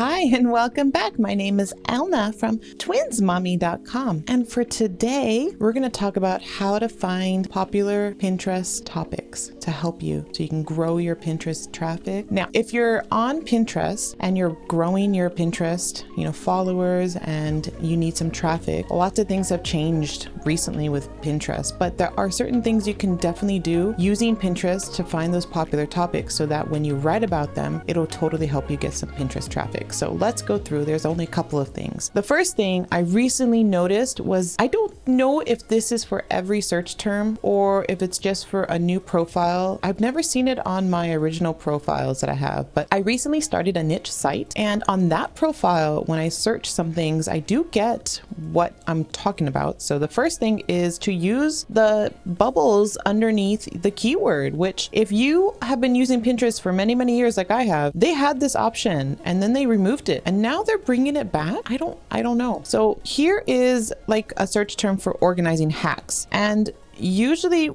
Hi and welcome back. My name is Elna from twinsmommy.com. And for today, we're going to talk about how to find popular Pinterest topics to help you so you can grow your Pinterest traffic. Now, if you're on Pinterest and you're growing your Pinterest, followers and you need some traffic, lots of things have changed recently with Pinterest, but there are certain things you can definitely do using Pinterest to find those popular topics so that when you write about them, it'll totally help you get some Pinterest traffic. So let's go through. There's only a couple of things. The first thing I recently noticed was, I don't know if this is for every search term or if it's just for a new profile. I've never seen it on my original profiles that I have, but I recently started a niche site, and on that profile, when I search some things, I do get what I'm talking about. So the first thing is to use the bubbles underneath the keyword, which if you have been using Pinterest for many, many years like I have, they had this option and then they removed it and now they're bringing it back. I don't know. So here is like a search term for organizing hacks, and usually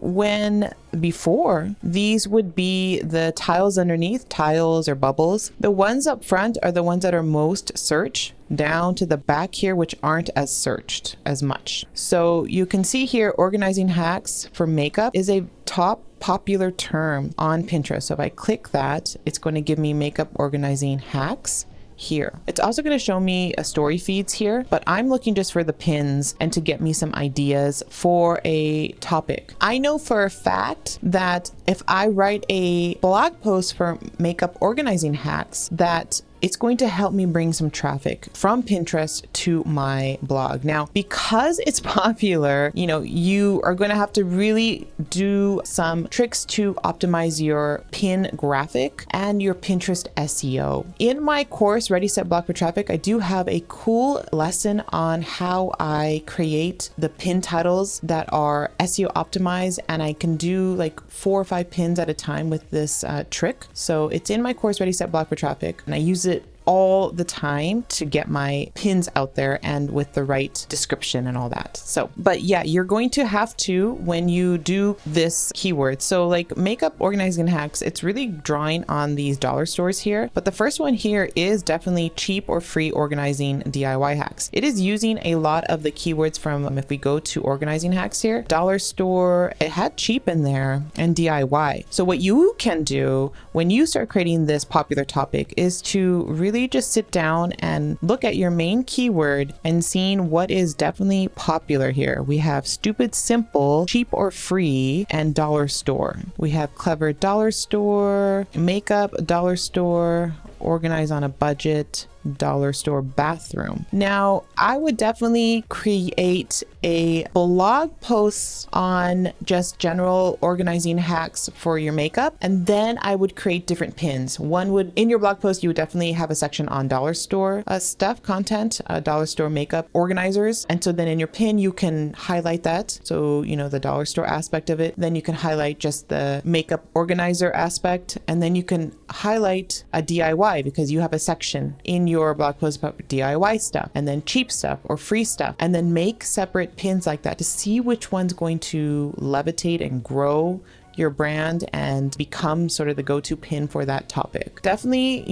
before these would be the tiles underneath, tiles or bubbles. The ones up front are the ones that are most searched, down to the back here, which aren't as searched as much. So you can see here, organizing hacks for makeup is a top popular term on Pinterest. So if I click that, it's going to give me makeup organizing hacks here. It's also going to show me a story feeds here, but I'm looking just for the pins and to get me some ideas for a topic. I know for a fact that if I write a blog post for makeup organizing hacks, that it's going to help me bring some traffic from Pinterest to my blog. Now, because it's popular, you are going to have to really do some tricks to optimize your pin graphic and your Pinterest SEO. In my course, Ready, Set, Blog for Traffic, I do have a cool lesson on how I create the pin titles that are SEO optimized, and I can do like 4 or 5 pins at a time with this trick. So it's in my course, Ready, Set, Blog for Traffic, and I use it all the time to get my pins out there and with the right description and all that. So, but yeah, you're going to have to, when you do this keyword, so like makeup organizing hacks, it's really drawing on these dollar stores here. But the first one here is definitely cheap or free organizing DIY hacks. It is using a lot of the keywords from, if we go to organizing hacks here, dollar store, it had cheap in there and DIY. So what you can do when you start creating this popular topic is to really just sit down and look at your main keyword and seeing what is definitely popular here. We have stupid, simple, cheap or free, and dollar store. We have clever dollar store, makeup dollar store, organize on a budget, dollar store bathroom. Now, I would definitely create a blog post on just general organizing hacks for your makeup, and then I would create different pins. In your blog post, you would definitely have a section on dollar store stuff, content, dollar store makeup organizers. And so then in your pin, you can highlight that. So, the dollar store aspect of it. Then you can highlight just the makeup organizer aspect. And then you can highlight a DIY because you have a section in your blog post about DIY stuff, and then cheap stuff or free stuff, and then make separate pins like that to see which one's going to levitate and grow your brand and become sort of the go-to pin for that topic. Definitely,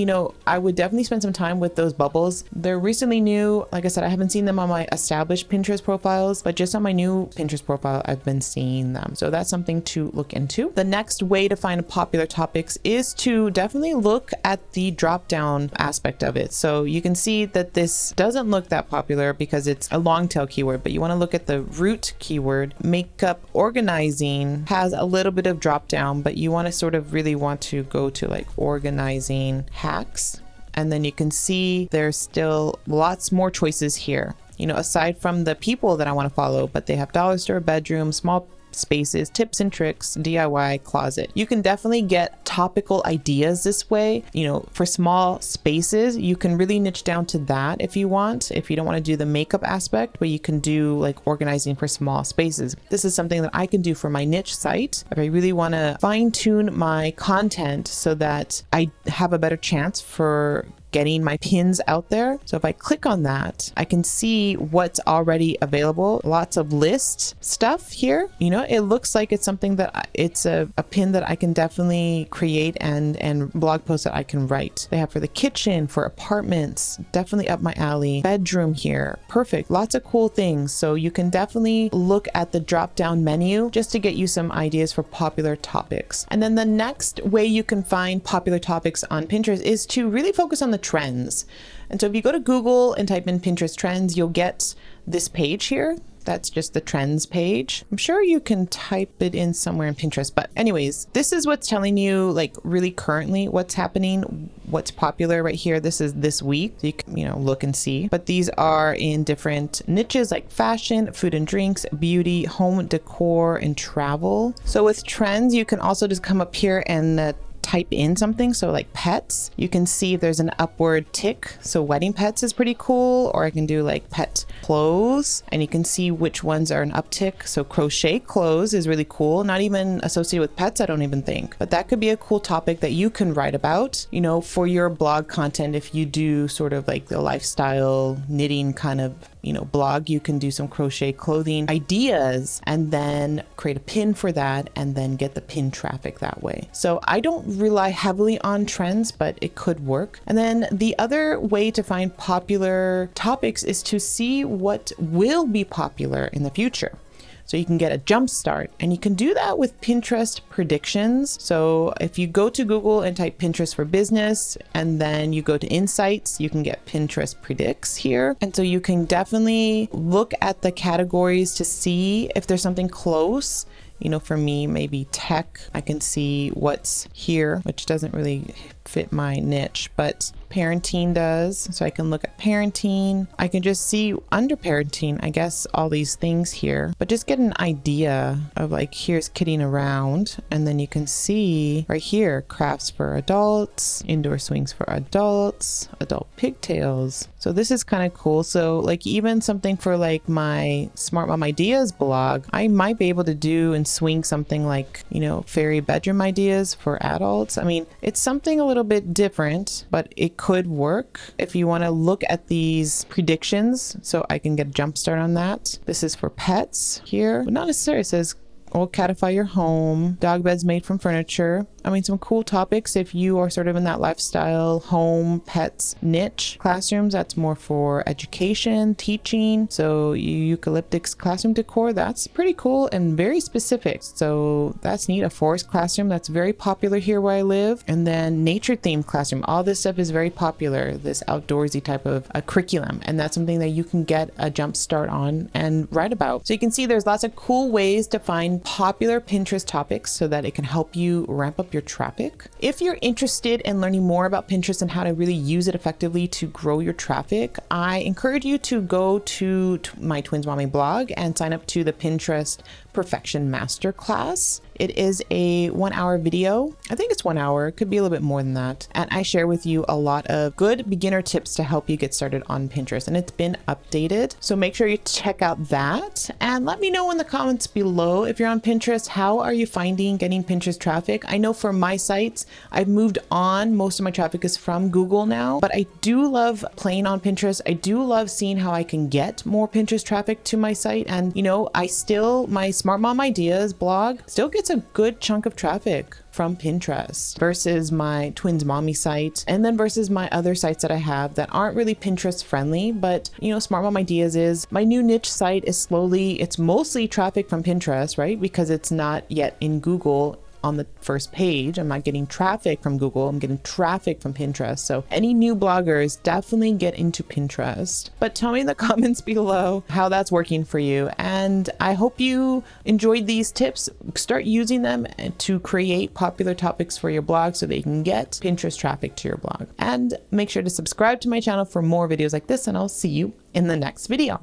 I would definitely spend some time with those bubbles. They're recently new. Like I said, I haven't seen them on my established Pinterest profiles, but just on my new Pinterest profile, I've been seeing them. So that's something to look into. The next way to find popular topics is to definitely look at the drop-down aspect of it. So you can see that this doesn't look that popular because it's a long tail keyword, but you want to look at the root keyword. Makeup organizing has a little bit of drop down, but you want to sort of really want to go to like organizing hacks, and then you can see there's still lots more choices here, aside from the people that I want to follow, but they have dollar store, bedroom, small spaces, tips and tricks, DIY, closet. You can definitely get topical ideas this way. For small spaces, you can really niche down to that if you want. If you don't want to do the makeup aspect, but you can do like organizing for small spaces. This is something that I can do for my niche site. If I really want to fine tune my content so that I have a better chance for getting my pins out there. So if I click on that, I can see what's already available. Lots of list stuff here. You know, it looks like it's something that it's a pin that I can definitely create and blog posts that I can write. They have for the kitchen, for apartments, definitely up my alley. Bedroom here, perfect. Lots of cool things. So you can definitely look at the drop down menu just to get you some ideas for popular topics. And then the next way you can find popular topics on Pinterest is to really focus on the trends. And so if you go to Google and type in Pinterest trends, you'll get this page here. That's just the trends page. I'm sure you can type it in somewhere in Pinterest, but anyways, this is what's telling you like really currently what's happening, what's popular right here. This is this week. So you can, look and see, but these are in different niches like fashion, food and drinks, beauty, home decor, and travel. So with trends, you can also just come up here and type in something. So like pets, you can see if there's an upward tick. So wedding pets is pretty cool, or I can do like pet clothes and you can see which ones are an uptick. So crochet clothes is really cool. Not even associated with pets, I don't even think, but that could be a cool topic that you can write about, for your blog content. If you do sort of like the lifestyle knitting kind of blog, you can do some crochet clothing ideas and then create a pin for that and then get the pin traffic that way. So I don't rely heavily on trends, but it could work. And then the other way to find popular topics is to see what will be popular in the future. So you can get a jump start, and you can do that with Pinterest predictions. So if you go to Google and type Pinterest for business, and then you go to insights, you can get Pinterest predicts here. And so you can definitely look at the categories to see if there's something close. For me, maybe tech, I can see what's here, which doesn't really fit my niche, but parenting does. So I can look at parenting. I can just see under parenting, I guess, all these things here, but just get an idea of like, here's kidding around. And then you can see right here, crafts for adults, indoor swings for adults, adult pigtails. So this is kind of cool. So like even something for like my Smart Mom Ideas blog, I might be able to do and swing something like, fairy bedroom ideas for adults. I mean, it's something a little bit different, but it could work if you want to look at these predictions. So I can get a jump start on that. This is for pets here, but not necessarily. It says, catify your home, dog beds made from furniture. I mean, some cool topics if you are sort of in that lifestyle, home, pets niche. Classrooms, that's more for education, teaching. So eucalyptics classroom decor, that's pretty cool and very specific. So that's neat. A forest classroom, that's very popular here where I live. And then nature themed classroom. All this stuff is very popular, this outdoorsy type of a curriculum. And that's something that you can get a jump start on and write about. So you can see there's lots of cool ways to find popular Pinterest topics so that it can help you ramp up your traffic. If you're interested in learning more about Pinterest and how to really use it effectively to grow your traffic, I encourage you to go to my Twins Mommy blog and sign up to the Pinterest Perfection Masterclass. It is a 1-hour video. I think it's 1 hour. It could be a little bit more than that. And I share with you a lot of good beginner tips to help you get started on Pinterest. And it's been updated. So make sure you check out that and let me know in the comments below if you're on Pinterest. How are you finding getting Pinterest traffic? I know for my sites, I've moved on. Most of my traffic is from Google now, but I do love playing on Pinterest. I do love seeing how I can get more Pinterest traffic to my site. And my Smart Mom Ideas blog still gets a good chunk of traffic from Pinterest versus my Twins Mommy site, and then versus my other sites that I have that aren't really Pinterest friendly. But Smart Mom Ideas is my new niche site. It's mostly traffic from Pinterest, right? Because it's not yet in Google on the first page. I'm not getting traffic from Google, I'm getting traffic from Pinterest. So any new bloggers, definitely get into Pinterest. But tell me in the comments below how that's working for you. And I hope you enjoyed these tips. Start using them to create popular topics for your blog so that you can get Pinterest traffic to your blog. And make sure to subscribe to my channel for more videos like this, and I'll see you in the next video.